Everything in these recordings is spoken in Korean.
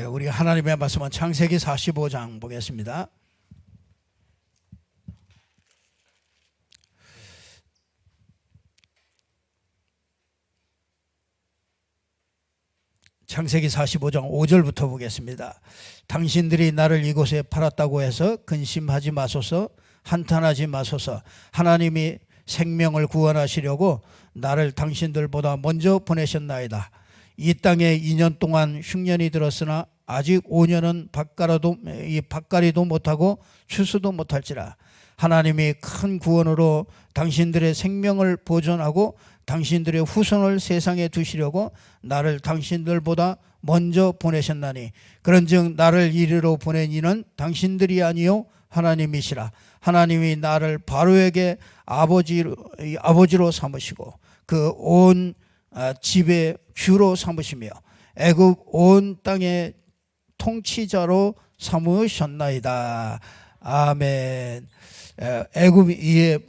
우리 하나님의 말씀은 창세기 45장 보겠습니다. 창세기 45장 5절부터 보겠습니다. 당신들이 나를 이곳에 팔았다고 해서 근심하지 마소서, 한탄하지 마소서. 하나님이 생명을 구원하시려고 나를 당신들보다 먼저 보내셨나이다. 이 땅에 2년 동안 흉년이 들었으나 아직 5년은 밭가리도 못하고 추수도 못할지라. 하나님이 큰 구원으로 당신들의 생명을 보존하고 당신들의 후손을 세상에 두시려고 나를 당신들보다 먼저 보내셨나니, 그런즉 나를 이리로 보낸 이는 당신들이 아니요 하나님이시라. 하나님이 나를 바로에게 아버지로 삼으시고 그 온 집의 주로 삼으시며 애굽 온 땅의 통치자로 삼으셨나이다. 아멘. 애굽 이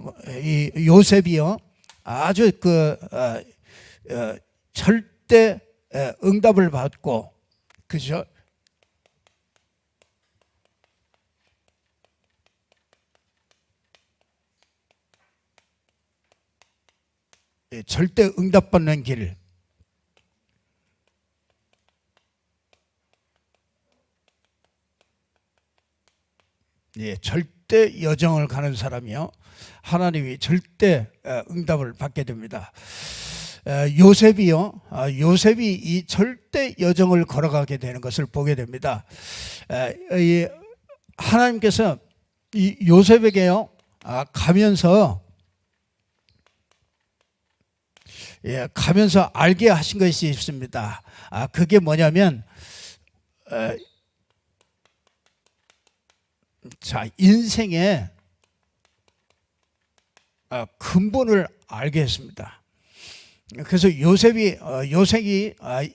요셉이요, 아주 절대 응답을 받고, 그죠? 절대 응답받는 길. 절대 여정을 가는 사람이요, 하나님이 절대 응답을 받게 됩니다. 요셉이 이 절대 여정을 걸어가게 되는 것을 보게 됩니다. 하나님께서 이 요셉에게요, 가면서 알게 하신 것이 있습니다. 그게 뭐냐면, 인생의 근본을 알게 했습니다. 그래서 요셉이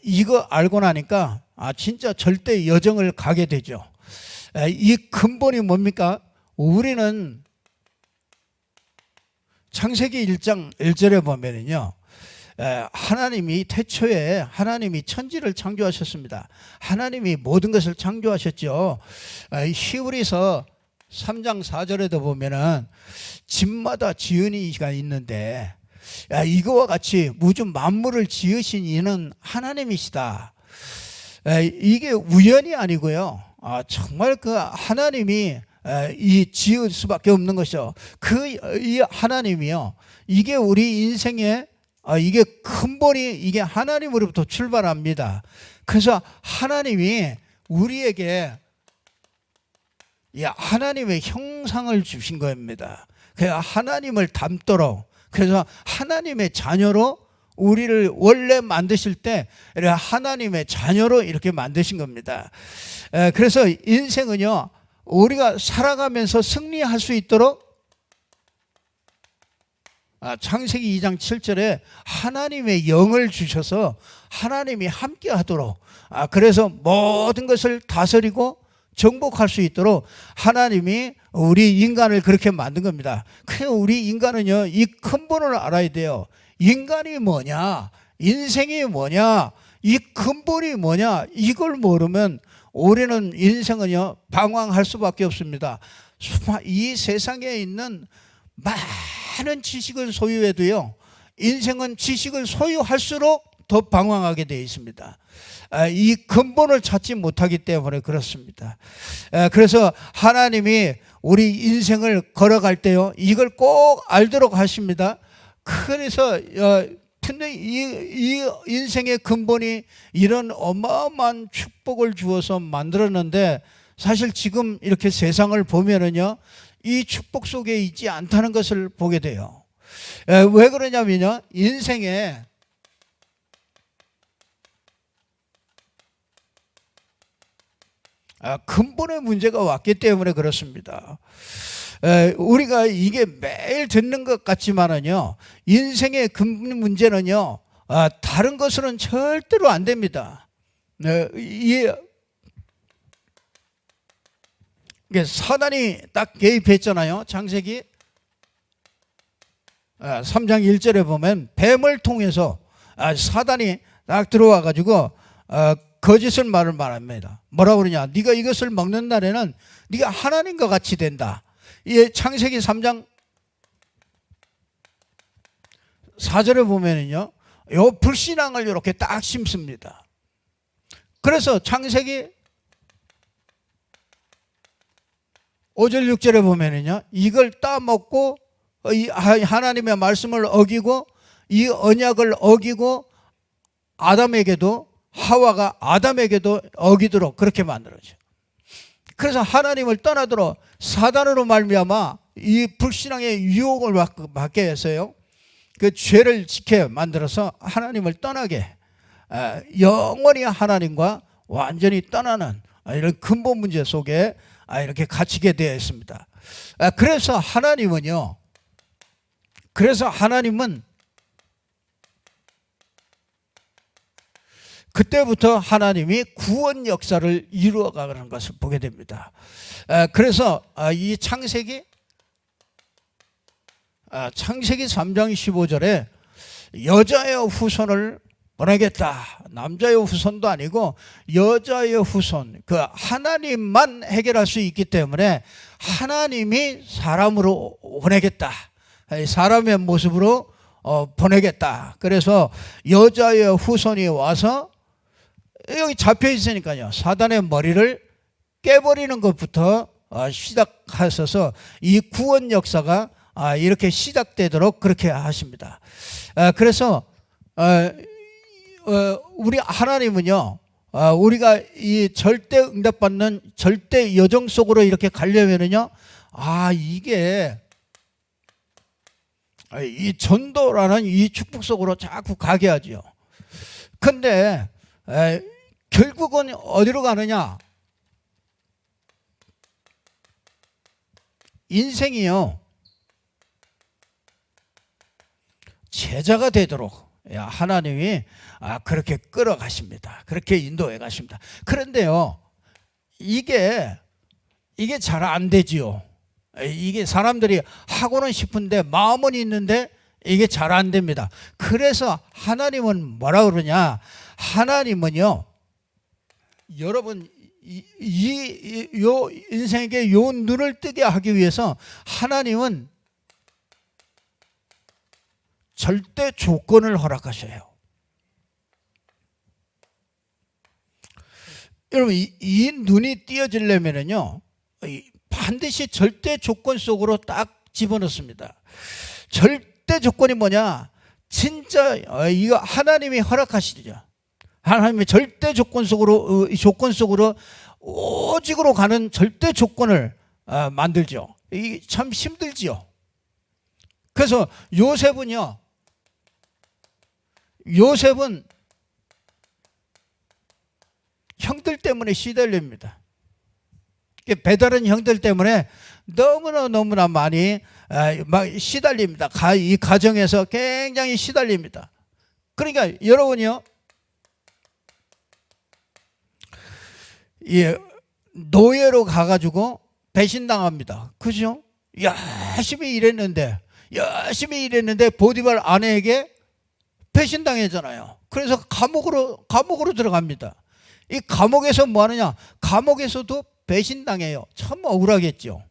이거 알고 나니까 진짜 절대 여정을 가게 되죠. 이 근본이 뭡니까? 우리는 창세기 1장 1절에 보면은요, 하나님이 태초에 하나님이 천지를 창조하셨습니다. 하나님이 모든 것을 창조하셨죠. 히브리서 3장 4절에도 보면은 집마다 지은 이가 있는데 이거와 같이 우주 만물을 지으신 이는 하나님이시다. 이게 우연이 아니고요, 정말 그 하나님이 이 지을 수밖에 없는 것이죠. 이 하나님이요, 이게 우리 인생의 이게 근본이 이게 하나님으로부터 출발합니다. 그래서 하나님이 우리에게 하나님의 형상을 주신 겁니다. 그래서 하나님을 닮도록, 그래서 하나님의 자녀로 우리를 원래 만드실 때 하나님의 자녀로 이렇게 만드신 겁니다. 그래서 인생은요, 우리가 살아가면서 승리할 수 있도록 창세기 2장 7절에 하나님의 영을 주셔서 하나님이 함께 하도록, 그래서 모든 것을 다스리고 정복할 수 있도록 하나님이 우리 인간을 그렇게 만든 겁니다. 그래서 우리 인간은요, 이 근본을 알아야 돼요. 인간이 뭐냐, 인생이 뭐냐, 이 근본이 뭐냐, 이걸 모르면 우리는 인생은요 방황할 수밖에 없습니다. 이 세상에 있는 많은 지식을 소유해도요, 인생은 지식을 소유할수록 더 방황하게 되어 있습니다. 이 근본을 찾지 못하기 때문에 그렇습니다. 그래서 하나님이 우리 인생을 걸어갈 때요, 이걸 꼭 알도록 하십니다. 그래서 근데 이 인생의 근본이 이런 어마어마한 축복을 주어서 만들었는데, 사실 지금 이렇게 세상을 보면은요, 이 축복 속에 있지 않다는 것을 보게 돼요. 왜 그러냐면요, 인생에 근본의 문제가 왔기 때문에 그렇습니다. 우리가 이게 매일 듣는 것 같지만은요, 인생의 근본 문제는요, 다른 것으로는 절대로 안 됩니다. 이게 사단이 딱 개입했잖아요. 창세기 3장 1절에 보면 뱀을 통해서 사단이 딱 들어와 가지고 거짓을 말합니다. 뭐라고 그러냐? 네가 이것을 먹는 날에는 네가 하나님과 같이 된다. 이 창세기 3장 4절에 보면은요, 요 불신앙을 이렇게 딱 심습니다. 그래서 창세기 5절 6절에 보면은요, 이걸 따먹고 이 하나님의 말씀을 어기고 이 언약을 어기고 아담에게도, 하와가 아담에게도 어기도록 그렇게 만들어져. 그래서 하나님을 떠나도록 사단으로 말미암아 이 불신앙의 유혹을 받게 해서요, 그 죄를 지게 만들어서 하나님을 떠나게, 영원히 하나님과 완전히 떠나는 이런 근본 문제 속에 이렇게 갇히게 되어 있습니다. 그래서 하나님은 그때부터 하나님이 구원 역사를 이루어가는 것을 보게 됩니다. 그래서 이 창세기 3장 15절에 여자의 후손을 보내겠다. 남자의 후손도 아니고 여자의 후손, 그 하나님만 해결할 수 있기 때문에 하나님이 사람으로 보내겠다. 사람의 모습으로 보내겠다. 그래서 여자의 후손이 와서 여기 잡혀 있으니까요, 사단의 머리를 깨버리는 것부터 시작하셔서 이 구원 역사가 이렇게 시작되도록 그렇게 하십니다. 그래서 우리 하나님은요, 우리가 이 절대 응답받는 절대 여정 속으로 이렇게 가려면은요, 이게 이 전도라는 이 축복 속으로 자꾸 가게 하죠. 근데 결국은 어디로 가느냐? 인생이요, 제자가 되도록 하나님이 그렇게 끌어가십니다. 그렇게 인도해 가십니다. 그런데요, 이게 잘 안 되지요. 이게 사람들이 하고는 싶은데 마음은 있는데 이게 잘 안 됩니다. 그래서 하나님은 뭐라 그러냐? 하나님은요, 여러분 요 인생에게 요 눈을 뜨게 하기 위해서 하나님은 절대 조건을 허락하셔요. 여러분, 이 눈이 띄어지려면요, 반드시 절대 조건 속으로 딱 집어넣습니다. 절대 조건이 뭐냐? 진짜 이거 하나님이 허락하시죠. 하나님의 절대 조건 속으로 오직으로 가는 절대 조건을 만들죠. 이게 참 힘들지요. 그래서 요셉은 형들 때문에 시달립니다. 배다른 형들 때문에 너무나 많이 시달립니다. 이 가정에서 굉장히 시달립니다. 그러니까 여러분이요, 노예로 가가지고 배신당합니다. 그죠? 열심히 일했는데 보디발 아내에게 배신당했잖아요. 그래서 감옥으로 들어갑니다. 이 감옥에서 뭐 하느냐? 감옥에서도 배신당해요. 참 억울하겠죠.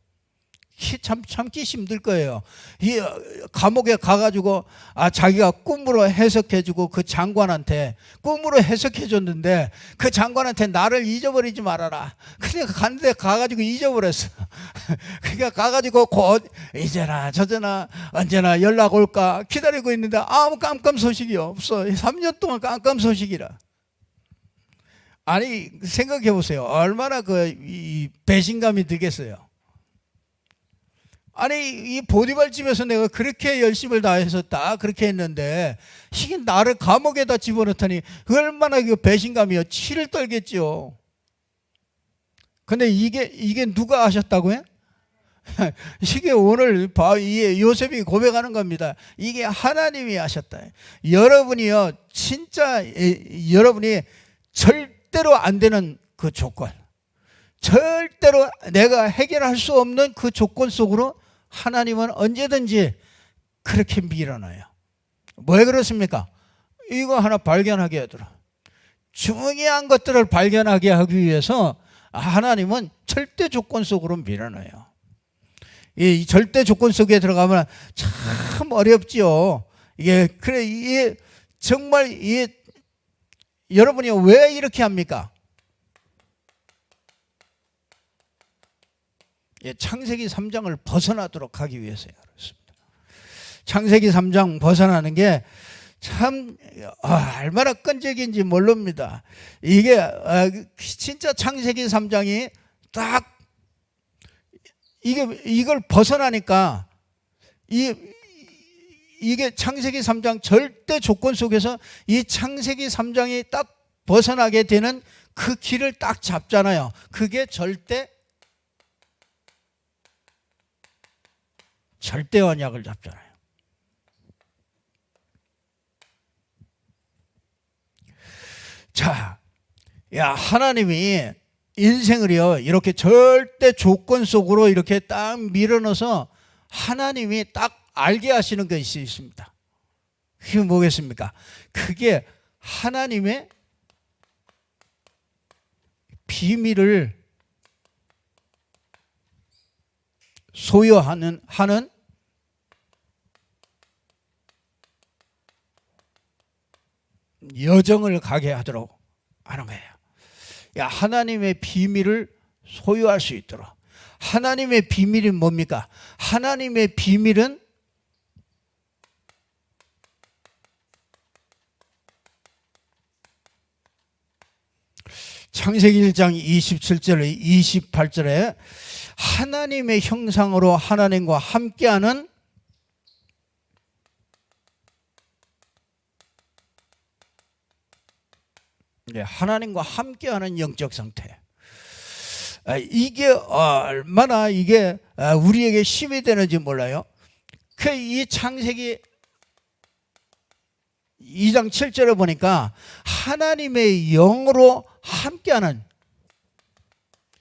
참기 힘들 거예요. 이 감옥에 가가지고 자기가 꿈으로 해석해주고 그 장관한테 꿈으로 해석해줬는데 그 장관한테 나를 잊어버리지 말아라. 그러니까 갔는데 가가지고 잊어버렸어. 그러니까 가가지고 곧 이제나 저제나 언제나 연락 올까 기다리고 있는데 아무 깜깜 소식이 없어. 3년 동안 깜깜 소식이라. 아니, 생각해 보세요. 얼마나 이 배신감이 들겠어요. 아니, 이 보디발 집에서 내가 그렇게 열심을 다해서 딱 그렇게 했는데 이게 나를 감옥에다 집어넣더니 얼마나 그 배신감이요, 치를 떨겠죠. 근데 이게 누가 하셨다고요? 이게 오늘 요셉이 고백하는 겁니다. 이게 하나님이 하셨다. 여러분이요, 진짜 여러분이 절대로 안 되는 그 조건, 절대로 내가 해결할 수 없는 그 조건 속으로 하나님은 언제든지 그렇게 밀어넣어요. 왜 그렇습니까? 이거 하나 발견하게 하더라. 중요한 것들을 발견하게 하기 위해서 하나님은 절대 조건 속으로 밀어넣어요. 이 절대 조건 속에 들어가면 참 어렵지요. 이게 정말 여러분이 왜 이렇게 합니까? 창세기 3장을 벗어나도록 하기 위해서요. 그렇습니다. 창세기 3장 벗어나는 게 참 얼마나 끈적인지 모릅니다. 이게 진짜 창세기 3장이 딱 이걸 벗어나니까 이게 창세기 3장 절대 조건 속에서 이 창세기 3장이 딱 벗어나게 되는 그 길을 딱 잡잖아요. 그게 절대 언약을 잡잖아요. 자, 하나님이 인생을요 이렇게 절대 조건 속으로 이렇게 딱 밀어넣어서 하나님이 딱 알게 하시는 것이 있습니다. 그게 뭐겠습니까? 그게 하나님의 비밀을 소유하는 여정을 가게 하도록 하는 거예요. 하나님의 비밀을 소유할 수 있도록. 하나님의 비밀이 뭡니까? 하나님의 비밀은 창세기 1장 27절 28절에 하나님의 형상으로 하나님과 함께하는 하나님과 함께하는 영적 상태. 이게 얼마나 이게 우리에게 힘이 되는지 몰라요. 이 창세기 2장 7절에 보니까 하나님의 영으로 함께하는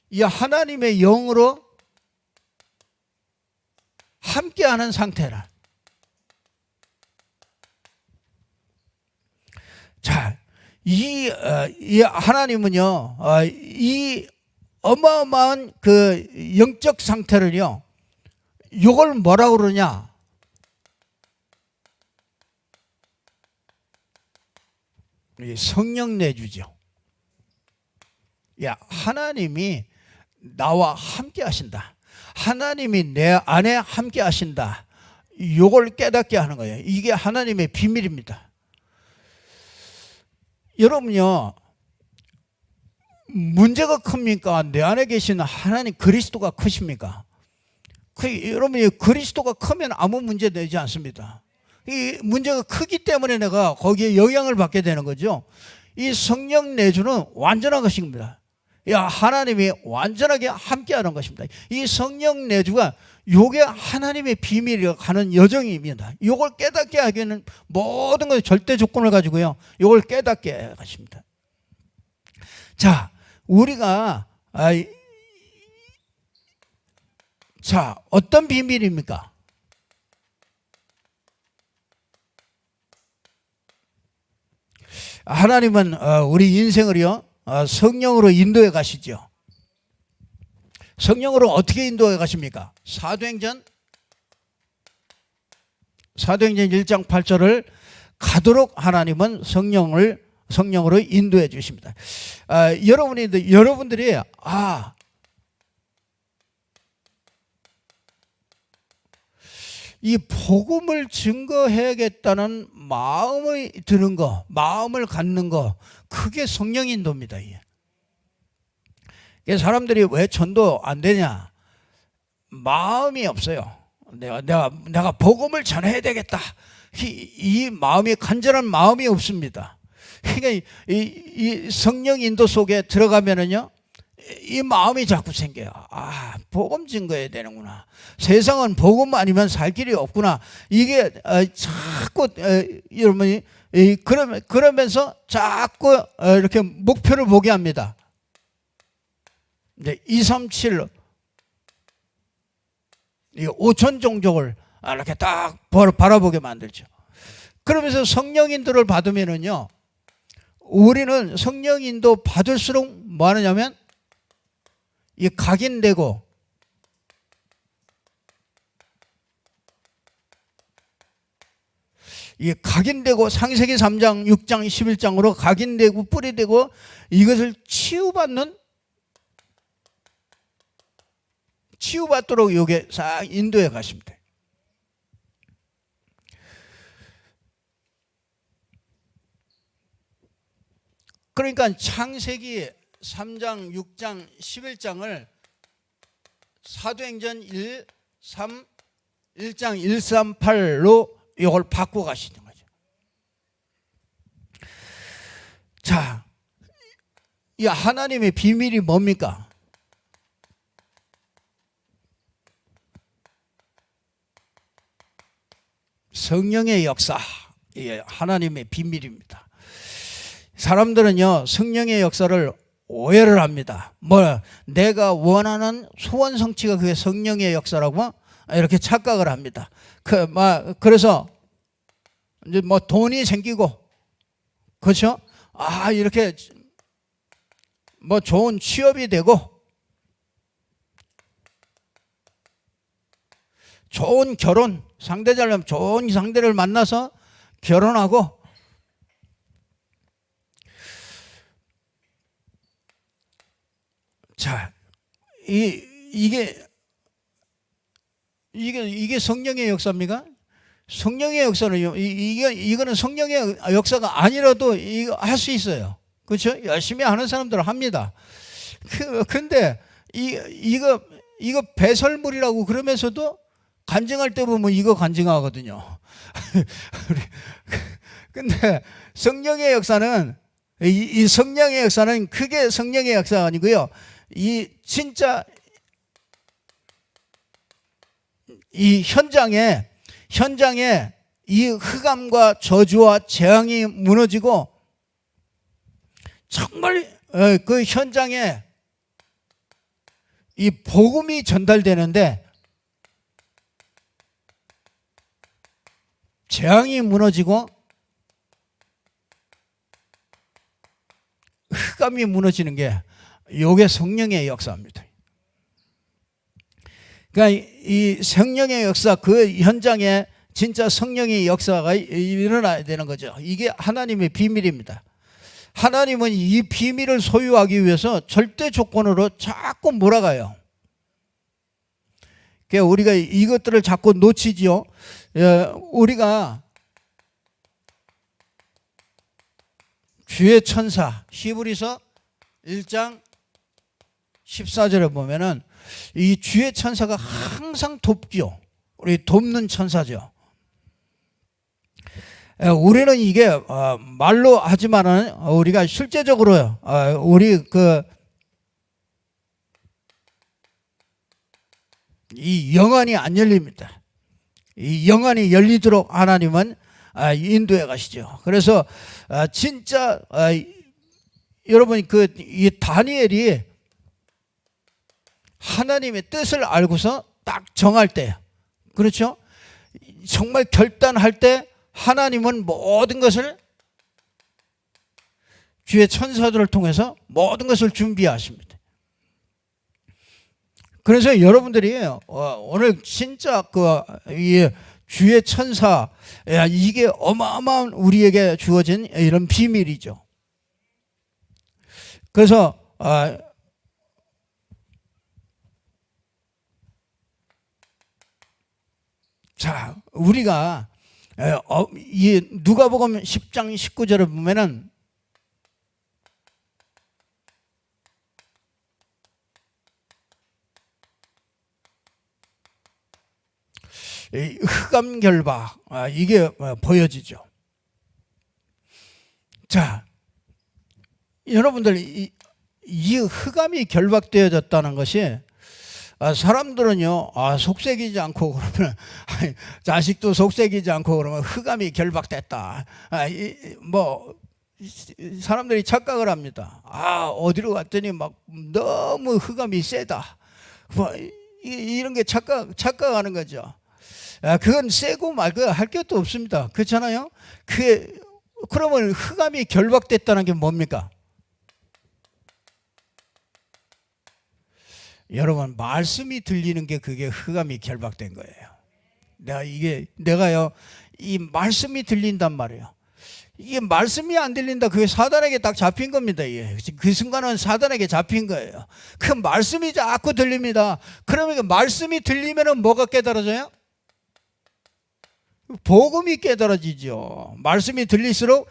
이 하나님의 영으로 함께하는 상태라. 자, 이 하나님은요, 이 어마어마한 그 영적 상태를요, 이걸 뭐라고 그러냐? 성령 내주죠. 하나님이 나와 함께 하신다. 하나님이 내 안에 함께 하신다. 이걸 깨닫게 하는 거예요. 이게 하나님의 비밀입니다. 여러분요, 문제가 큽니까? 내 안에 계신 하나님 그리스도가 크십니까? 여러분이 그리스도가 크면 아무 문제 되지 않습니다. 이 문제가 크기 때문에 내가 거기에 영향을 받게 되는 거죠. 이 성령 내주는 완전한 것입니다. 하나님이 완전하게 함께하는 것입니다. 이 성령 내주가 요게 하나님의 비밀이 가는 여정입니다. 요걸 깨닫게 하기에는 모든 것에 절대 조건을 가지고요, 요걸 깨닫게 하십니다. 자, 우리가 어떤 비밀입니까? 하나님은 우리 인생을요 성령으로 인도해 가시죠. 성령으로 어떻게 인도해 가십니까? 사도행전 1장 8절을 가도록 하나님은 성령으로 인도해 주십니다. 여러분들이 이 복음을 증거해야겠다는 마음이 드는 거, 마음을 갖는 거, 그게 성령 인도입니다. 사람들이 왜 전도 안 되냐? 마음이 없어요. 내가 복음을 전해야 되겠다. 이 마음이, 간절한 마음이 없습니다. 그러니까 이 성령 인도 속에 들어가면은요, 이 마음이 자꾸 생겨요. 복음 증거해야 되는구나. 세상은 복음 아니면 살 길이 없구나. 이게 자꾸 여러분이 그러면서 자꾸 이렇게 목표를 보게 합니다. 237 5천 종족을 이렇게 딱 바라보게 만들죠. 그러면서 성령 인도를 받으면은요, 우리는 성령 인도 받을수록 뭐 하느냐면 이 각인되고 이 각인되고 창세기 3장, 6장, 11장으로 각인되고 뿌리되고 이것을 치유받도록 요게 싹 인도해 가십니다. 그러니까 창세기 3장, 6장, 11장을 사도행전 1장 138로 이걸 바꿔 가시는 거죠. 자, 이 하나님의 비밀이 뭡니까? 성령의 역사, 이게 하나님의 비밀입니다. 사람들은요, 성령의 역사를 오해를 합니다. 내가 원하는 소원 성취가 그게 성령의 역사라고 이렇게 착각을 합니다. 그래서 이제 돈이 생기고, 그렇죠? 이렇게 좋은 취업이 되고, 좋은 결혼, 상대 잘나면 좋은 상대를 만나서 결혼하고, 자, 이게 성령의 역사입니까? 성령의 역사는요, 이거는 성령의 역사가 아니라도 이거 할 수 있어요. 그렇죠? 열심히 하는 사람들은 합니다. 근데 이거 배설물이라고 그러면서도 간증할 때 보면 이거 간증하거든요. 근데 성령의 역사는 이 성령의 역사는 크게 성령의 역사가 아니고요. 진짜 이 현장에 이 흑암과 저주와 재앙이 무너지고 정말 그 현장에 이 복음이 전달되는데 재앙이 무너지고 흑암이 무너지는 게 요게 성령의 역사입니다. 그러니까 이 성령의 역사, 그 현장에 진짜 성령의 역사가 일어나야 되는 거죠. 이게 하나님의 비밀입니다. 하나님은 이 비밀을 소유하기 위해서 절대 조건으로 자꾸 몰아가요. 그러니까 우리가 이것들을 자꾸 놓치지요. 우리가 주의 천사, 히브리서 1장 14절에 보면은 이 주의 천사가 항상 돕죠. 우리 돕는 천사죠. 우리는 이게 말로 하지만은 우리가 실제적으로 우리 이 영안이 안 열립니다. 이 영안이 열리도록 하나님은 인도해 가시죠. 그래서 진짜 여러분 이 다니엘이 하나님의 뜻을 알고서 딱 정할 때, 그렇죠? 정말 결단할 때 하나님은 모든 것을 주의 천사들을 통해서 모든 것을 준비하십니다. 그래서 여러분들이 오늘 진짜 이 주의 천사, 이게 어마어마한 우리에게 주어진 이런 비밀이죠. 그래서 자, 우리가 이 누가복음 10장 19절을 보면은 흑암 결박, 이게 보여지죠. 자, 여러분들 이 흑암이 결박되어졌다는 것이 사람들은요, 속색이지 않고 그러면 자식도 속색이지 않고 그러면 흑암이 결박됐다. 사람들이 착각을 합니다. 어디로 갔더니 막 너무 흑암이 세다. 이런 게 착각하는 거죠. 그건 세고 말고 할 것도 없습니다. 그렇잖아요. 그게 그러면 흑암이 결박됐다는 게 뭡니까? 여러분, 말씀이 들리는 게 그게 흑암이 결박된 거예요. 내가요, 이 말씀이 들린단 말이에요. 이게 말씀이 안 들린다. 그게 사단에게 딱 잡힌 겁니다. 그 순간은 사단에게 잡힌 거예요. 그 말씀이 자꾸 들립니다. 그러면 그 말씀이 들리면은 뭐가 깨달아져요? 복음이 깨달아지죠. 말씀이 들릴수록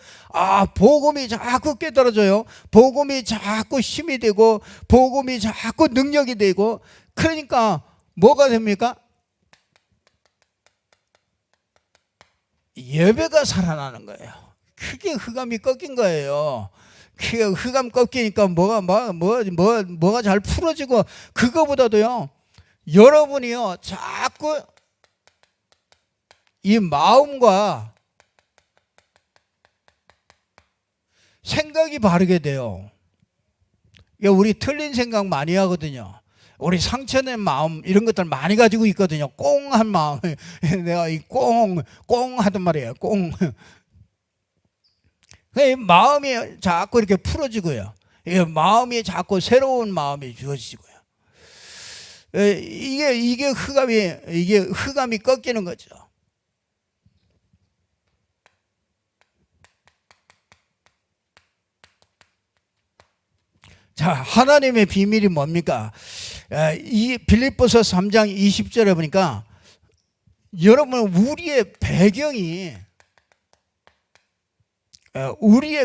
복음이 자꾸 깨달아져요. 복음이 자꾸 힘이 되고 복음이 자꾸 능력이 되고, 그러니까 뭐가 됩니까? 예배가 살아나는 거예요. 그게 흑암이 꺾인 거예요. 그게 흑암 꺾이니까 뭐가 잘 풀어지고, 그거보다도요, 여러분이요 자꾸 이 마음과 생각이 바르게 돼요. 우리 틀린 생각 많이 하거든요. 우리 상처낸 마음 이런 것들 많이 가지고 있거든요. 꽁한 마음. 내가 이 꽁 하단 말이에요. 꽁. 마음이 자꾸 이렇게 풀어지고요. 마음이 자꾸 새로운 마음이 주어지고요. 이게 흑암이 꺾이는 거죠. 자, 하나님의 비밀이 뭡니까? 이 빌립보서 3장 20절에 보니까, 여러분, 우리의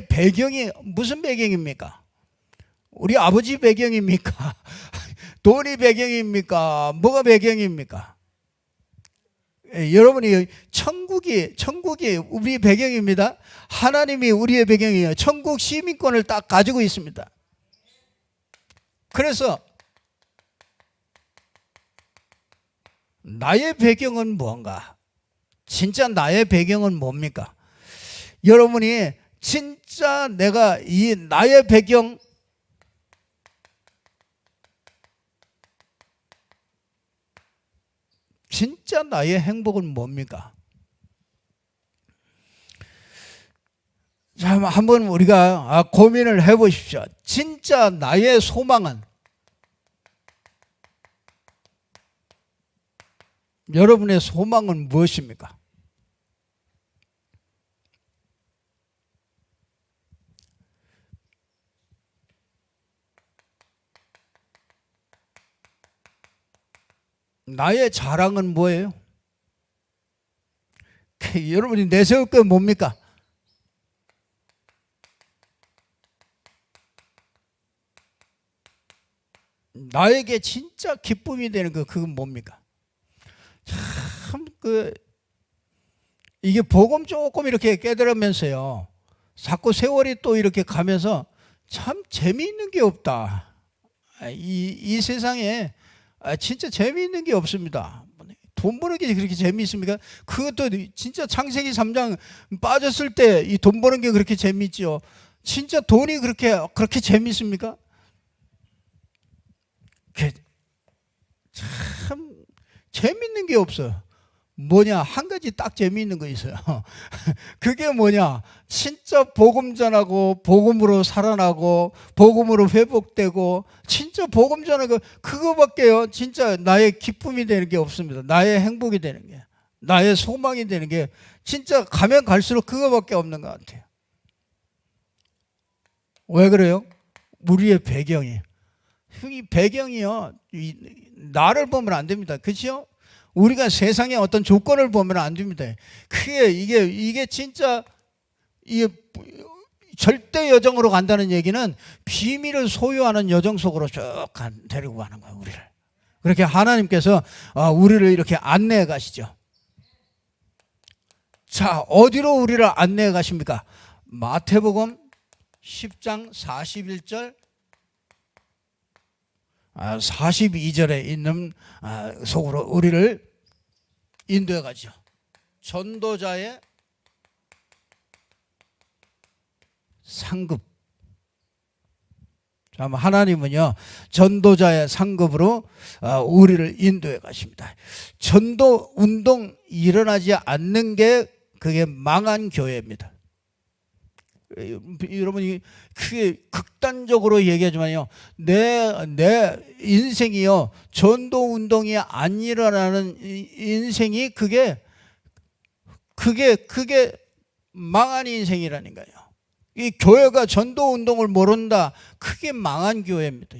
배경이 무슨 배경입니까? 우리 아버지 배경입니까? 돈이 배경입니까? 뭐가 배경입니까? 여러분이 천국이 우리 배경입니다. 하나님이 우리의 배경이에요. 천국 시민권을 딱 가지고 있습니다. 그래서 나의 배경은 뭔가? 진짜 나의 배경은 뭡니까? 여러분이 진짜 내가 이 나의 배경, 진짜 나의 행복은 뭡니까? 자, 한번 우리가 고민을 해보십시오. 진짜 나의 소망은, 여러분의 소망은 무엇입니까? 나의 자랑은 뭐예요? 여러분이 내세울 게 뭡니까? 나에게 진짜 기쁨이 되는 그건 뭡니까? 참 이게 복음 조금 이렇게 깨달으면서요, 자꾸 세월이 또 이렇게 가면서 참 재미있는 게 없다. 이 세상에 진짜 재미있는 게 없습니다. 돈 버는 게 그렇게 재미있습니까? 그것도 진짜 창세기 3장 빠졌을 때 이 돈 버는 게 그렇게 재미있죠. 진짜 돈이 그렇게 재미있습니까? 참 재미있는 게 없어요. 뭐냐, 한 가지 딱 재미있는 거 있어요. 그게 뭐냐, 진짜 복음 전하고 복음으로 살아나고 복음으로 회복되고, 진짜 복음 전하고, 그거밖에요 진짜 나의 기쁨이 되는 게 없습니다. 나의 행복이 되는 게, 나의 소망이 되는 게 진짜 가면 갈수록 그거밖에 없는 것 같아요. 왜 그래요? 우리의 배경이, 이 배경이요, 나를 보면 안 됩니다. 그렇죠? 우리가 세상의 어떤 조건을 보면 안 됩니다. 이게 진짜 절대 여정으로 간다는 얘기는 비밀을 소유하는 여정 속으로 쭉 데리고 가는 거예요, 우리를. 그렇게 하나님께서 우리를 이렇게 안내해 가시죠. 자, 어디로 우리를 안내해 가십니까? 마태복음 10장 41절 42절에 있는 속으로 우리를 인도해 가죠. 전도자의 상급. 하나님은요, 전도자의 상급으로 우리를 인도해 가십니다. 전도 운동 일어나지 않는 게 그게 망한 교회입니다. 여러분이 크게 극단적으로 얘기하지만요, 내 인생이요, 전도 운동이 안 일어나는 인생이 그게 망한 인생이라는 거예요. 이 교회가 전도 운동을 모른다, 크게 망한 교회입니다.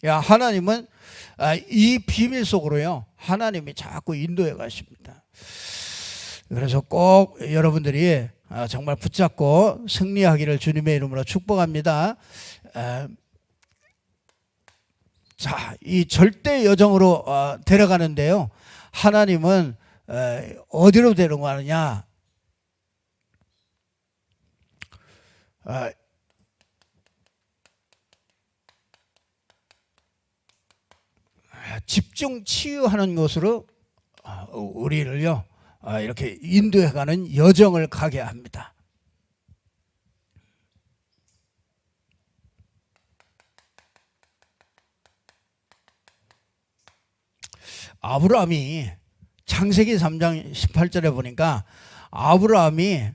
야, 하나님은 이 비밀 속으로요, 하나님이 자꾸 인도해 가십니다. 그래서 꼭 여러분들이 정말 붙잡고 승리하기를 주님의 이름으로 축복합니다. 자, 이 절대 여정으로 데려가는데요, 하나님은 어디로 데려가느냐? 집중 치유하는 것으로 우리를요, 이렇게 인도해가는 여정을 가게 합니다. 아브라함이 창세기 3장 18절에 보니까 아브라함이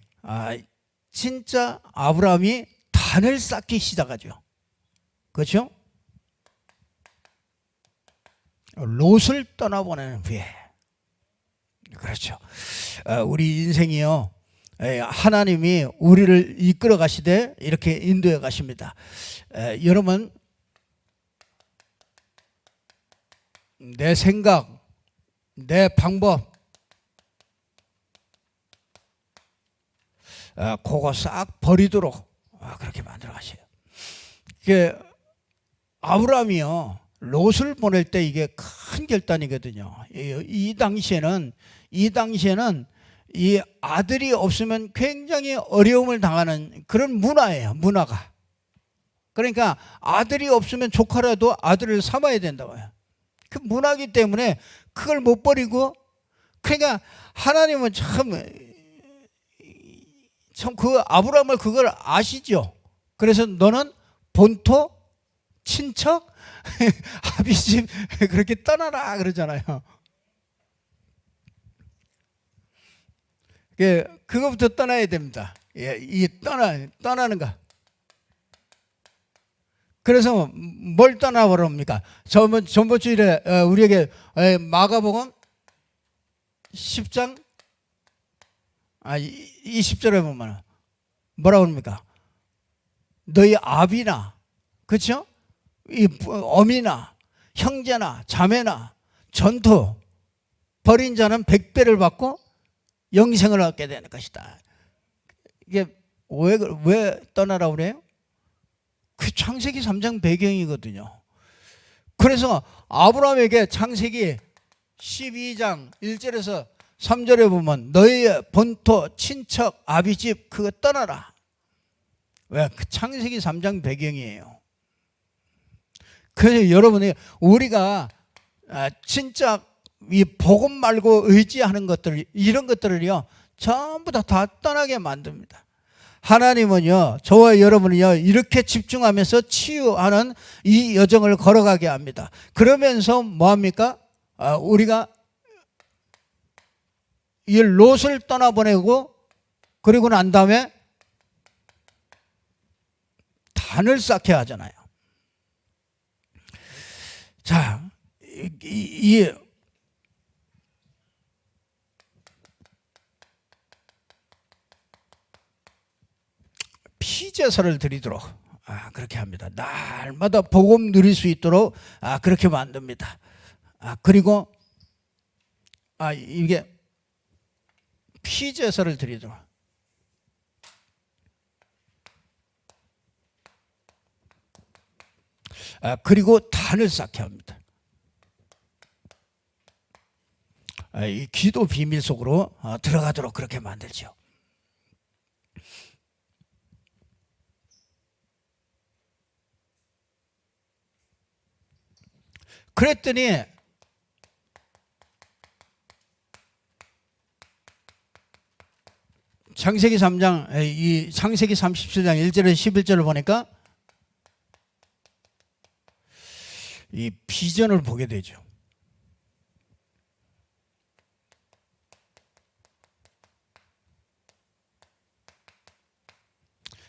진짜 아브라함이 단을 쌓기 시작하죠. 그렇죠? 롯을 떠나보내는 후에. 그렇죠. 우리 인생이요, 하나님이 우리를 이끌어 가시되 이렇게 인도해 가십니다. 여러분, 내 생각, 내 방법, 그거 싹 버리도록 그렇게 만들어 가셔요. 아브라함이요, 롯을 보낼 때 이게 큰 결단이거든요. 이 당시에는 이 아들이 없으면 굉장히 어려움을 당하는 그런 문화예요, 문화가. 그러니까 아들이 없으면 조카라도 아들을 삼아야 된다고요. 그 문화이기 때문에 그걸 못 버리고, 그러니까 하나님은 참 그 아브라함을 그걸 아시죠. 그래서 너는 본토, 친척, 아비집 그렇게 떠나라 그러잖아요. 그거부터 떠나야 됩니다. 이 떠나는 거. 그래서 뭘 떠나버립니까? 저번 주일에 우리에게 마가복음 10장 20절에 보면 뭐라고 합니까? 너희 아비나, 그렇죠? 이 어미나 형제나 자매나 전토 버린 자는 100배를 받고 영생을 얻게 되는 것이다. 이게 왜 떠나라고 그래요? 그 창세기 3장 배경이거든요. 그래서 아브라함에게 창세기 12장 1절에서 3절에 보면 너희의 본토, 친척, 아비집 그거 떠나라. 왜? 그 창세기 3장 배경이에요. 그래서 여러분이 우리가 진짜 이 복음 말고 의지하는 것들, 이런 것들을요 전부 다 떠나게 만듭니다. 하나님은요, 저와 여러분이요 이렇게 집중하면서 치유하는 이 여정을 걸어가게 합니다. 그러면서 뭐합니까? 우리가 이 롯을 떠나보내고, 그리고 난 다음에 단을 쌓게 하잖아요. 자, 이 피제사를 드리도록 그렇게 합니다. 날마다 복음 누릴 수 있도록 그렇게 만듭니다. 그리고 이게 피제사를 드리도록. 그리고 단을 쌓게 합니다. 이 기도 비밀 속으로 들어가도록 그렇게 만들죠. 그랬더니 창세기 3장, 이 창세기 37장 1절에서 11절을 보니까 이 비전을 보게 되죠.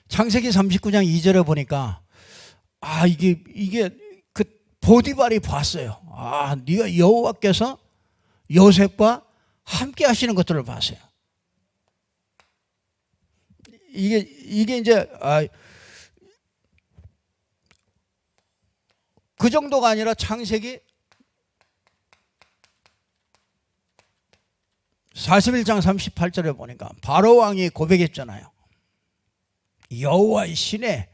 창세기 39장 2절에 보니까 이게 그 보디발이 봤어요. 네가 여호와께서 요셉과 함께 하시는 것들을 봤어요. 이게 이제 그 정도가 아니라 창세기 41장 38절에 보니까 바로 왕이 고백했잖아요. 여호와의 신에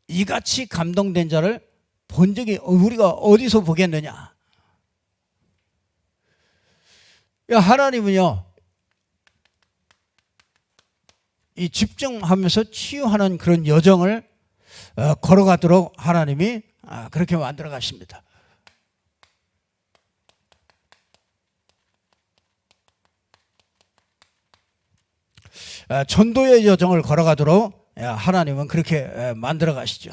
이같이 감동된 자를 본 적이 우리가 어디서 보겠느냐. 하나님은요, 이 집중하면서 치유하는 그런 여정을 걸어가도록 하나님이 그렇게 만들어 가십니다. 전도의 여정을 걸어가도록 하나님은 그렇게 만들어 가시죠.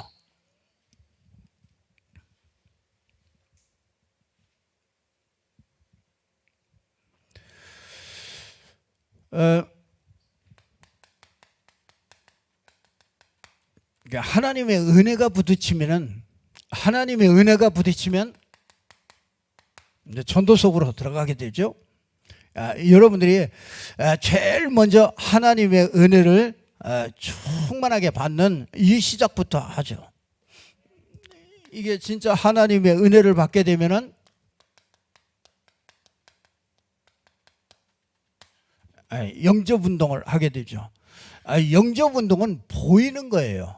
하나님의 은혜가 부딪히면 이제 전도 속으로 들어가게 되죠. 여러분들이 제일 먼저 하나님의 은혜를 충만하게 받는 이 시작부터 하죠. 이게 진짜 하나님의 은혜를 받게 되면은 영접 운동을 하게 되죠. 영접 운동은 보이는 거예요.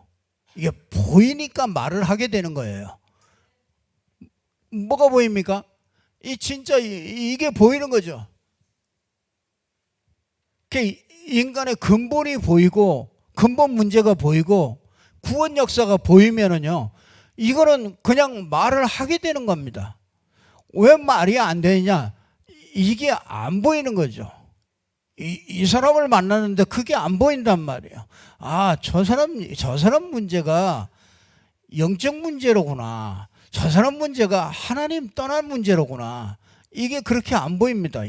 이게 보이니까 말을 하게 되는 거예요. 뭐가 보입니까? 진짜 이게 보이는 거죠. 인간의 근본이 보이고 근본 문제가 보이고 구원 역사가 보이면은요, 이거는 그냥 말을 하게 되는 겁니다. 왜 말이 안 되느냐? 이게 안 보이는 거죠. 이 사람을 만나는데 그게 안 보인단 말이에요. 저 사람 문제가 영적 문제로구나. 저 사람 문제가 하나님 떠난 문제로구나. 이게 그렇게 안 보입니다.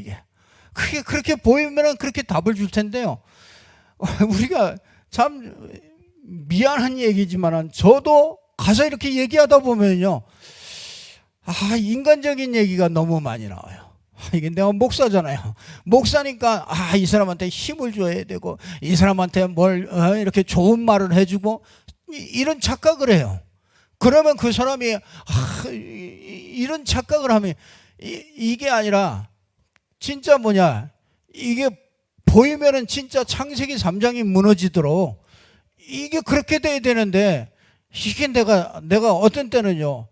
그게 그렇게 보이면은 그렇게 답을 줄 텐데요. 우리가 참 미안한 얘기지만은 저도 가서 이렇게 얘기하다 보면요, 인간적인 얘기가 너무 많이 나와요. 이게 내가 목사잖아요. 목사니까 이 사람한테 힘을 줘야 되고 이 사람한테 뭘 이렇게 좋은 말을 해주고 이런 착각을 해요. 그러면 그 사람이 이런 착각을 하면 이게 아니라 진짜 이게 보이면은 진짜 창세기 3장이 무너지도록 이게 그렇게 돼야 되는데, 이게 내가 어떤 때는요,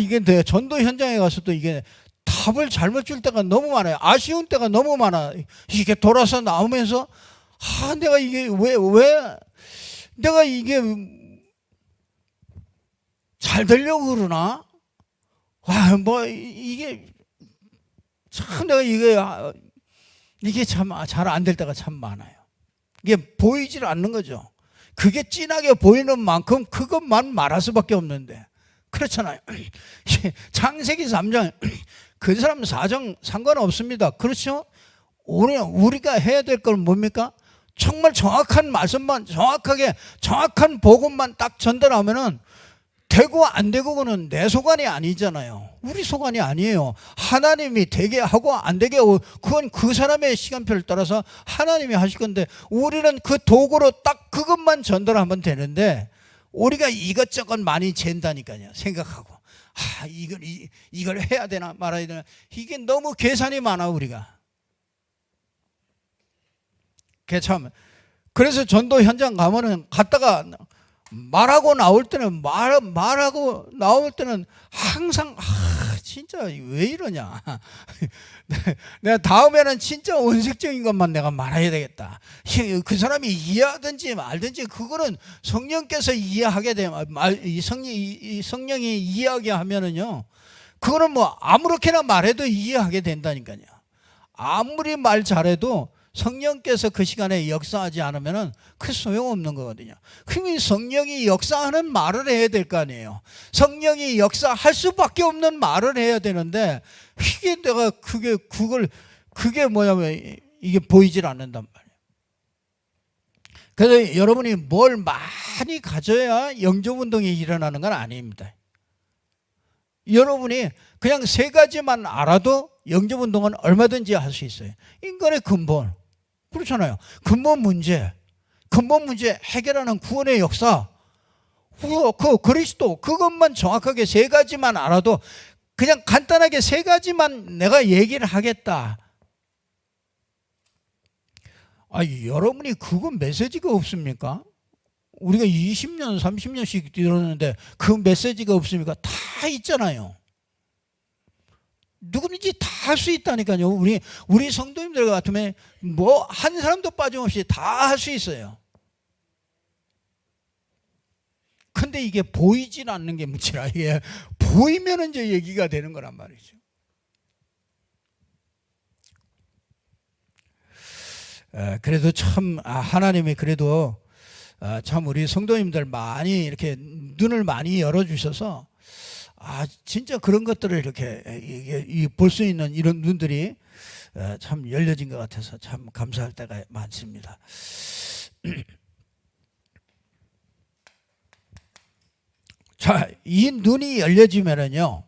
이게 내 전도 현장에 가서도 이게 답을 잘못 줄 때가 너무 많아요. 아쉬운 때가 너무 많아. 이게 돌아서 나오면서 내가 이게 왜 내가 이게 잘 되려고 그러나? 이게 참 내가 이게 참 잘 안 될 때가 참 많아요. 이게 보이질 않는 거죠. 그게 진하게 보이는 만큼 그것만 말할 수밖에 없는데, 그렇잖아요. 창세기 3장 그 사람 사정 상관없습니다. 그렇죠? 우리가 해야 될 건 뭡니까? 정말 정확한 말씀만, 정확한 복음만 딱 전달하면은 되고 안 되고는 내 소관이 아니잖아요. 우리 소관이 아니에요. 하나님이 되게 하고 안 되게 하고 그건 그 사람의 시간표를 따라서 하나님이 하실 건데, 우리는 그 도구로 딱 그것만 전달하면 되는데, 우리가 이것저것 많이 잰다니까요. 생각하고 이걸 해야 되나 말아야 되나, 이게 너무 계산이 많아 우리가. 그래서 전도 현장 가면은 갔다가 말하고 나올 때는 항상 진짜 왜 이러냐. 내가 다음에는 진짜 원색적인 것만 내가 말해야 되겠다. 그 사람이 이해하든지 말든지 그거는 성령께서 이해하게 되면, 성령이 이해하게 하면은요, 그거는 아무렇게나 말해도 이해하게 된다니까요. 아무리 말 잘해도 성령께서 그 시간에 역사하지 않으면 그 소용없는 거거든요. 그러면 성령이 역사하는 말을 해야 될 거 아니에요. 성령이 역사할 수밖에 없는 말을 해야 되는데, 그게 뭐냐면 이게 보이질 않는단 말이에요. 그래서 여러분이 뭘 많이 가져야 영접운동이 일어나는 건 아닙니다. 여러분이 그냥 세 가지만 알아도 영접운동은 얼마든지 할 수 있어요. 인간의 근본, 그렇잖아요. 근본 문제 해결하는 구원의 역사, 그 그리스도, 그것만 정확하게 세 가지만 알아도, 그냥 간단하게 세 가지만 내가 얘기를 하겠다. 여러분이 그건 메시지가 없습니까? 우리가 20년, 30년씩 들었는데 그 메시지가 없습니까? 다 있잖아요. 누구든지 다 할 수 있다니까요. 우리 성도님들 같으면 뭐 한 사람도 빠짐없이 다 할 수 있어요. 근데 이게 보이진 않는 게 문제라. 이게 보이면 이제 얘기가 되는 거란 말이죠. 그래도 참 하나님이 그래도 참 우리 성도님들 많이 이렇게 눈을 많이 열어주셔서 진짜 그런 것들을 이렇게 볼 수 있는 이런 눈들이 참 열려진 것 같아서 참 감사할 때가 많습니다. 자, 이 눈이 열려지면은요,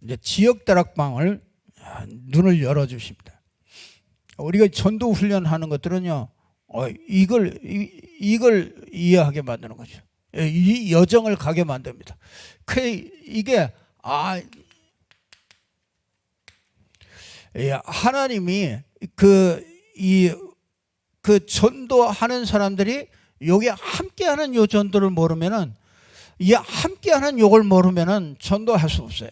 이제 지역 다락방을 눈을 열어주십니다. 우리가 전도 훈련하는 것들은요, 이걸 이해하게 만드는 거죠. 이 여정을 가게 만듭니다. 이게 하나님이 그 전도하는 사람들이 여기 함께하는 요 전도를 모르면은, 이 함께하는 요걸 모르면은 전도할 수 없어요.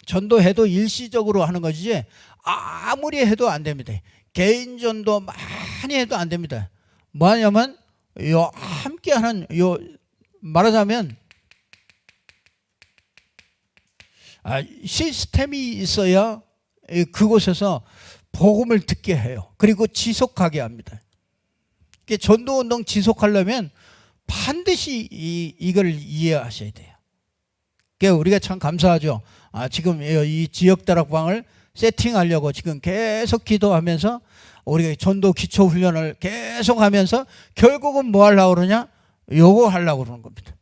전도해도 일시적으로 하는 것이지 아무리 해도 안 됩니다. 개인 전도 많이 해도 안 됩니다. 뭐냐면 요 함께하는 요 말하자면 시스템이 있어야 그곳에서 복음을 듣게 해요. 그리고 지속하게 합니다. 전도운동 지속하려면 반드시 이걸 이해하셔야 돼요. 그러니까 우리가 참 감사하죠. 지금 이 지역 다락방을 세팅하려고 지금 계속 기도하면서 우리가 전도 기초 훈련을 계속 하면서 결국은 뭐 하려고 그러냐? 요거 하려고 그러는 겁니다.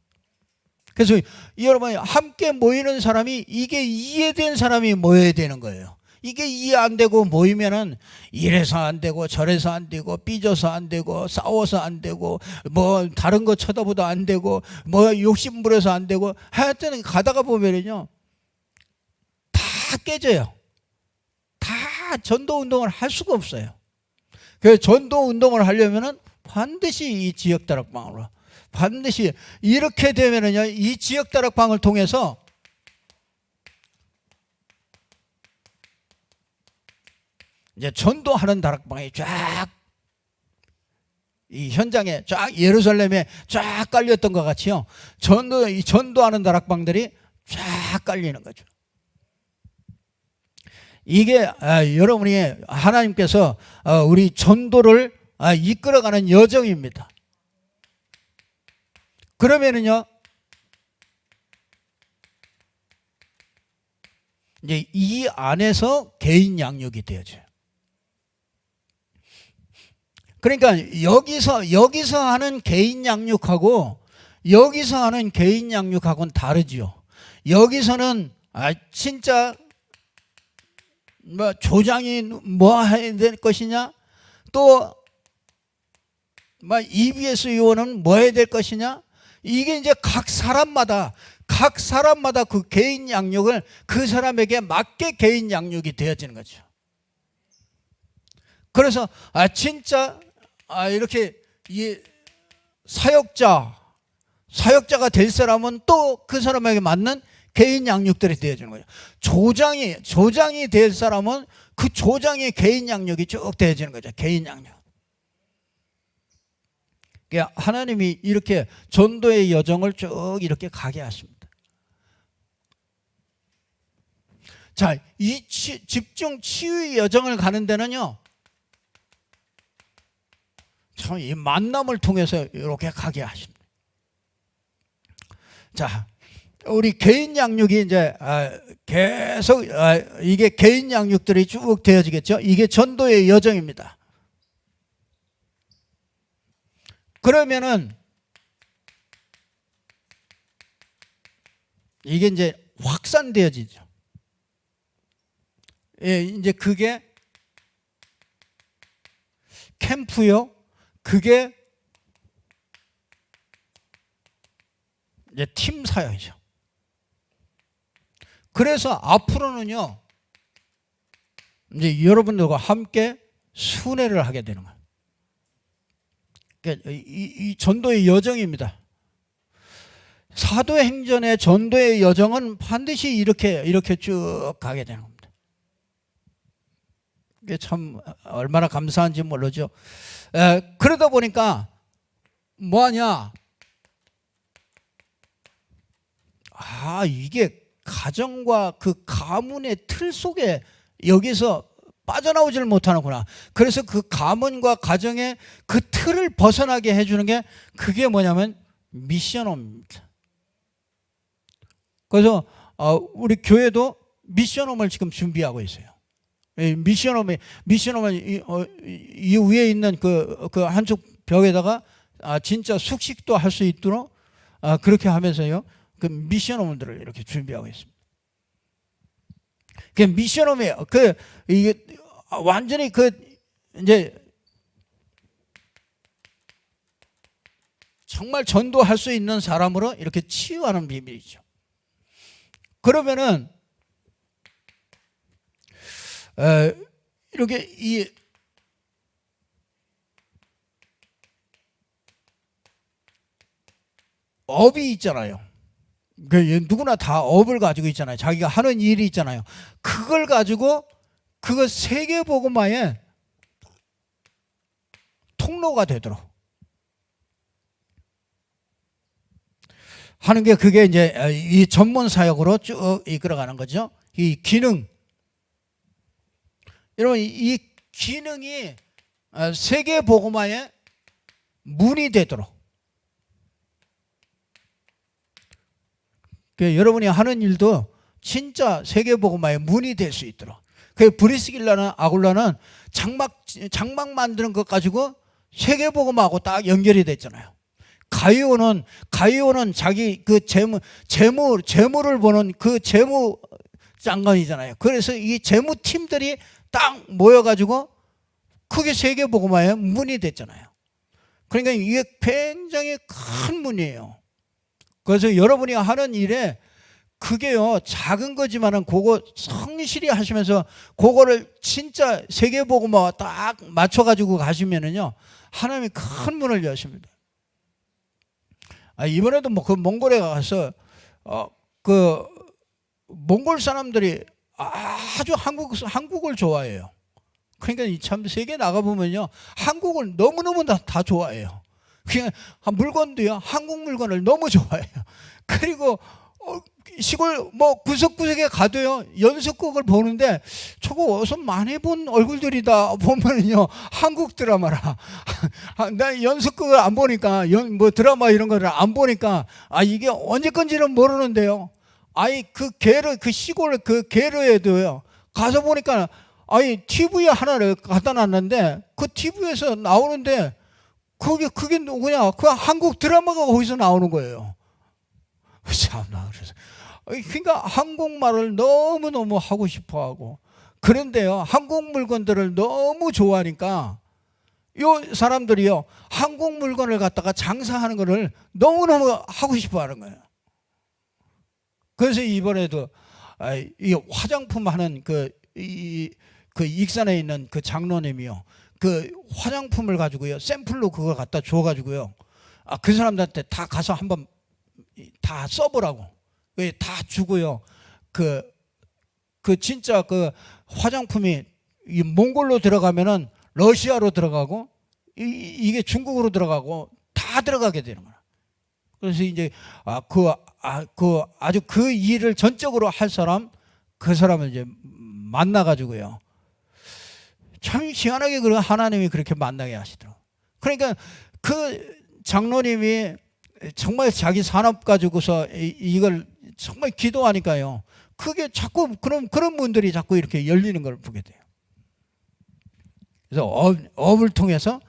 그래서 여러분이 함께 모이는 사람이, 이게 이해된 사람이 모여야 되는 거예요. 이게 이해 안 되고 모이면은 이래서 안 되고 저래서 안 되고 삐져서 안 되고 싸워서 안 되고 뭐 다른 거 쳐다보도 안 되고 뭐 욕심부려서 안 되고 하여튼 가다가 보면은요 다 깨져요. 다 전도 운동을 할 수가 없어요. 그래서 전도 운동을 하려면은 반드시 이 지역 다락방으로, 반드시 이렇게 되면은요 이 지역 다락방을 통해서 이제 전도하는 다락방이 쫙 이 현장에 쫙 예루살렘에 쫙 깔렸던 것 같이요. 전도하는 다락방들이 쫙 깔리는 거죠. 이게 여러분이 하나님께서 우리 전도를 이끌어가는 여정입니다. 그러면은요 이제 이 안에서 개인 양육이 되어져요. 그러니까 여기서 하는 개인 양육하고 여기서 하는 개인 양육하고는 다르지요. 여기서는 진짜 뭐 조장이 뭐 해야 될 것이냐, 또 뭐 EBS 요원은 뭐 해야 될 것이냐, 이게 이제 각 사람마다 그 개인 양육을 그 사람에게 맞게 개인 양육이 되어지는 거죠. 그래서 진짜 이렇게 이 사역자가 될 사람은 또 그 사람에게 맞는 개인 양육들이 되어지는 거죠. 조장이 될 사람은 그 조장의 개인 양육이 쭉 되어지는 거죠. 개인 양육. 그러니까 하나님이 이렇게 전도의 여정을 쭉 이렇게 가게 하십니다. 자, 이 집중 치유의 여정을 가는 데는요, 참 이 만남을 통해서 이렇게 가게 하십니다. 자, 우리 개인 양육이 이제 계속 이게 개인 양육들이 쭉 되어지겠죠. 이게 전도의 여정입니다. 그러면은 이게 이제 확산되어지죠. 예, 이제 그게 캠프요. 그게 이제 팀 사역이죠. 그래서 앞으로는요, 이제 여러분들과 함께 순회를 하게 되는 거예요. 그러니까 이 전도의 여정입니다. 사도행전의 전도의 여정은 반드시 이렇게 쭉 가게 되는 겁니다. 이게 참 얼마나 감사한지 모르죠. 그러다 보니까 뭐하냐? 이게 가정과 그 가문의 틀 속에 여기서 빠져나오질 못하는구나. 그래서 그 가문과 가정의 그 틀을 벗어나게 해주는 게 그게 뭐냐면 미션홈입니다. 그래서 우리 교회도 미션홈을 지금 준비하고 있어요. 미션홈은 이 위에 있는 그 한쪽 벽에다가 진짜 숙식도 할 수 있도록 그렇게 하면서요. 그 미션홈들을 이렇게 준비하고 있습니다. 그 미션홈이에요. 이게 완전히 이제 정말 전도할 수 있는 사람으로 이렇게 치유하는 비밀이죠. 그러면은 이렇게 이 업이 있잖아요. 누구나 다 업을 가지고 있잖아요. 자기가 하는 일이 있잖아요. 그걸 가지고 그거 세계복음화의 통로가 되도록 하는 게 그게 이제 이 전문 사역으로 쭉 이끌어가는 거죠. 이 기능. 여러분, 이 기능이 세계복음화의 문이 되도록. 여러분이 하는 일도 진짜 세계복음화의 문이 될 수 있도록. 브리스길라는 아굴라는 장막 만드는 것 가지고 세계복음하고 딱 연결이 됐잖아요. 가이오는 자기 그 재물을 보는 그 재무 장관이잖아요. 그래서 이 재무 팀들이 딱 모여가지고 그게 세계복음화의 문이 됐잖아요. 그러니까 이게 굉장히 큰 문이에요. 그래서 여러분이 하는 일에 그게요, 작은 거지만은 그거 성실히 하시면서 그거를 진짜 세계복음화와 딱 맞춰가지고 가시면은요, 하나님이 큰 문을 여십니다. 이번에도 그 몽골에 가서 그 몽골 사람들이 아주 한국을 좋아해요. 그러니까 참 세계 나가 보면요, 한국을 너무너무 다 좋아해요. 그냥 물건도요, 한국 물건을 너무 좋아해요. 그리고 시골 구석구석에 가도요, 연속극을 보는데 저거 어디서 많이 본 얼굴들이다 보면은요, 한국 드라마라. 나 연속극을 안 보니까 드라마 이런 거를 안 보니까 이게 언제 건지는 모르는데요. 그 시골 그 게르에도요, 가서 보니까 TV 하나를 갖다 놨는데 그 TV에서 나오는데 그게 누구냐? 그 한국 드라마가 거기서 나오는 거예요. 참나. 그래서 그러니까 한국말을 너무너무 하고 싶어 하고, 그런데요, 한국 물건들을 너무 좋아하니까 이 사람들이요, 한국 물건을 갖다가 장사하는 거를 너무너무 하고 싶어 하는 거예요. 그래서 이번에도 이 화장품 하는 그 익산에 있는 그 장로님이요, 그 화장품을 가지고요, 샘플로 그걸 갖다 줘가지고요, 그 사람들한테 다 가서 한번 다 써보라고 다 주고요. 그 진짜 그 화장품이 이 몽골로 들어가면은 러시아로 들어가고 이게 중국으로 들어가고 다 들어가게 되는 거야. 그래서 이제 아주 그 일을 전적으로 할 사람, 그 사람을 이제 만나가지고요, 참 희한하게 하나님이 그렇게 만나게 하시더라고요. 그러니까 그 장로님이 정말 자기 산업 가지고서 이걸 정말 기도하니까요. 그게 자꾸 그런 문들이 자꾸 이렇게 열리는 걸 보게 돼요. 그래서 업을 통해서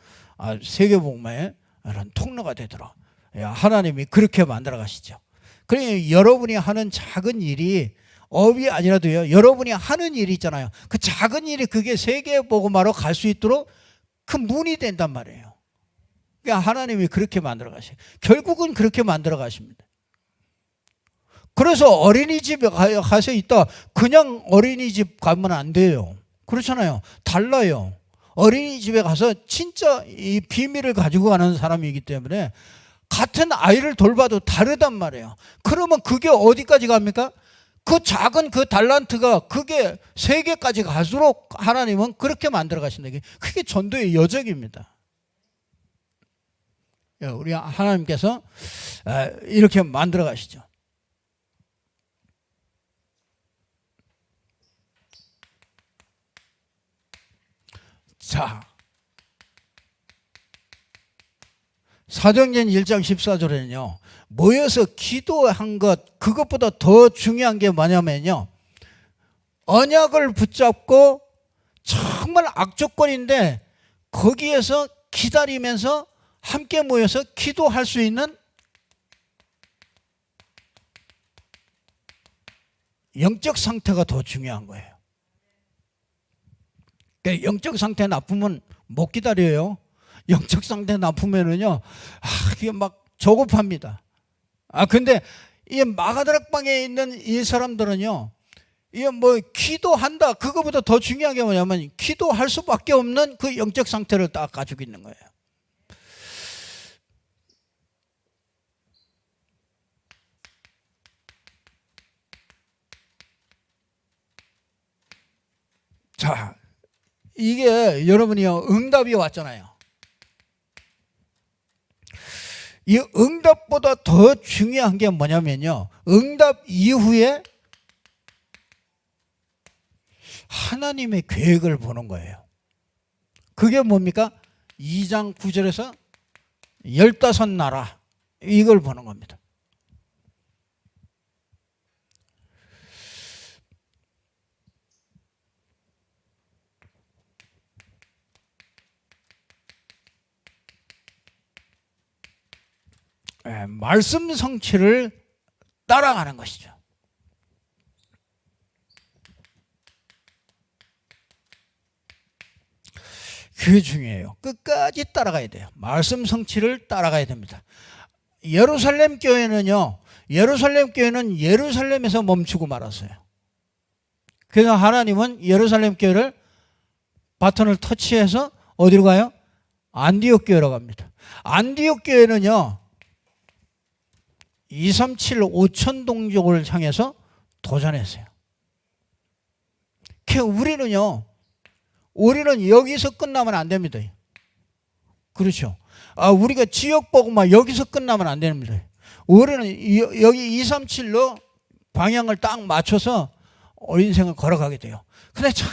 세계복음의 이런 통로가 되도록 하나님이 그렇게 만들어 가시죠. 그러니 여러분이 하는 작은 일이 업이 아니라도요, 여러분이 하는 일이 있잖아요. 그 작은 일이 그게 세계복음화로 갈 수 있도록 그 문이 된단 말이에요. 그러니까 하나님이 그렇게 만들어 가셔요. 결국은 그렇게 만들어 가십니다. 그래서 어린이집에 가서 있다 그냥 어린이집 가면 안 돼요. 그렇잖아요. 달라요. 어린이집에 가서 진짜 이 비밀을 가지고 가는 사람이기 때문에 같은 아이를 돌봐도 다르단 말이에요. 그러면 그게 어디까지 갑니까? 그 작은 그 달란트가 그게 세계까지 갈수록 하나님은 그렇게 만들어 가신다. 그게 전도의 여정입니다. 우리 하나님께서 이렇게 만들어 가시죠. 자, 사도행전 1장 14절에는요. 모여서 기도한 것, 그것보다 더 중요한 게 뭐냐면요. 언약을 붙잡고 정말 악조건인데 거기에서 기다리면서 함께 모여서 기도할 수 있는 영적 상태가 더 중요한 거예요. 그러니까 영적 상태 나쁘면 못 기다려요. 영적 상태 나쁘면은요, 이게 막 조급합니다. 근데 이 마가다락방에 있는 이 사람들은요, 이게 뭐 기도한다, 그거보다 더 중요한 게 뭐냐면 기도할 수밖에 없는 그 영적 상태를 딱 가지고 있는 거예요. 자, 이게 여러분이요, 응답이 왔잖아요. 이 응답보다 더 중요한 게 뭐냐면요, 응답 이후에 하나님의 계획을 보는 거예요. 그게 뭡니까? 2장 9절에서 15나라 이걸 보는 겁니다. 말씀 성취를 따라가는 것이죠. 그게 중요해요. 끝까지 따라가야 돼요. 말씀 성취를 따라가야 됩니다. 예루살렘 교회는요, 예루살렘 교회는 예루살렘에서 멈추고 말았어요. 그래서 하나님은 예루살렘 교회를 바톤을 터치해서 어디로 가요? 안디옥 교회로 갑니다. 안디옥 교회는요, 237 5천 동족을 향해서 도전했어요. 우리는 여기서 끝나면 안 됩니다. 그렇죠. 우리가 지역 복음화 여기서 끝나면 안 됩니다. 우리는 여기 237로 방향을 딱 맞춰서 인생을 걸어가게 돼요. 근데 참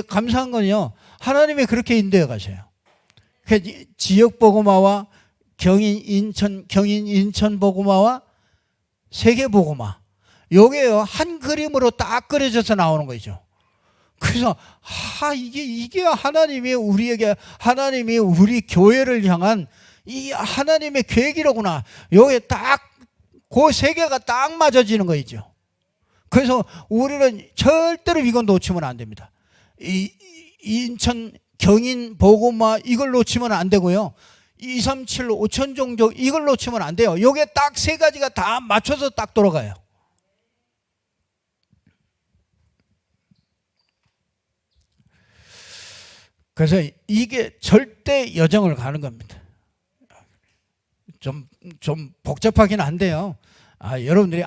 감사한 건요, 하나님이 그렇게 인도해 가셔요. 지역 복음화와 경인 인천 복음화와 세계 복음화, 요게요 한 그림으로 딱 그려져서 나오는 거죠. 그래서 이게 하나님이 우리 교회를 향한 이 하나님의 계획이로구나. 요게 딱 그 세 개가 딱 맞아지는 거죠. 그래서 우리는 절대로 이건 놓치면 안 됩니다. 인천 경인 복음화 이걸 놓치면 안 되고요. 237 5천 종족 이걸 놓치면 안 돼요. 요게 딱 세 가지가 다 맞춰서 딱 돌아가요. 그래서 이게 절대 여정을 가는 겁니다. 좀 복잡하긴 한데요. 여러분들이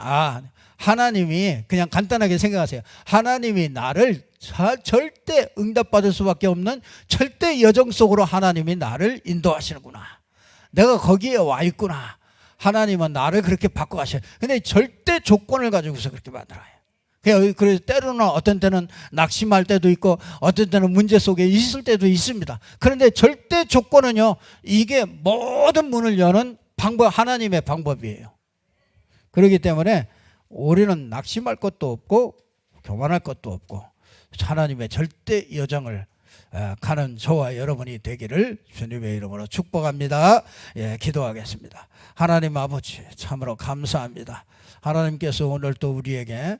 하나님이 그냥 간단하게 생각하세요. 하나님이 나를 절대 응답받을 수밖에 없는 절대 여정 속으로 하나님이 나를 인도하시는구나. 내가 거기에 와 있구나. 하나님은 나를 그렇게 바꿔가셔요. 근데 절대 조건을 가지고서 그렇게 만들어요. 그래서 때로는 어떤 때는 낙심할 때도 있고 어떤 때는 문제 속에 있을 때도 있습니다. 그런데 절대 조건은요, 이게 모든 문을 여는 방법, 하나님의 방법이에요. 그렇기 때문에 우리는 낙심할 것도 없고 교만할 것도 없고 하나님의 절대 여정을 가는 저와 여러분이 되기를 주님의 이름으로 축복합니다. 예, 기도하겠습니다. 하나님 아버지 참으로 감사합니다. 하나님께서 오늘 또 우리에게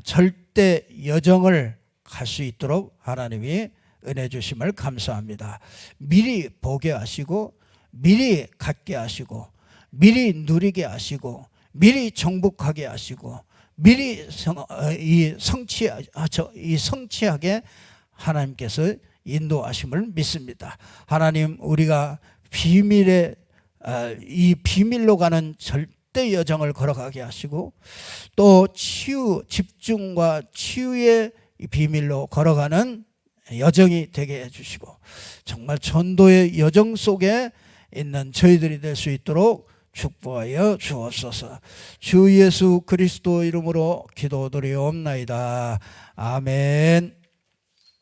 절대 여정을 갈 수 있도록 하나님이 은혜 주심을 감사합니다. 미리 보게 하시고 미리 갖게 하시고 미리 누리게 하시고 미리 정복하게 하시고 미리 성취하게 하나님께서 인도하심을 믿습니다. 하나님 우리가 이 비밀로 가는 절대 여정을 걸어가게 하시고 또 집중과 치유의 비밀로 걸어가는 여정이 되게 해주시고 정말 전도의 여정 속에 있는 저희들이 될 수 있도록 축복하여 주옵소서. 주 예수 그리스도 이름으로 기도드리옵나이다. 아멘.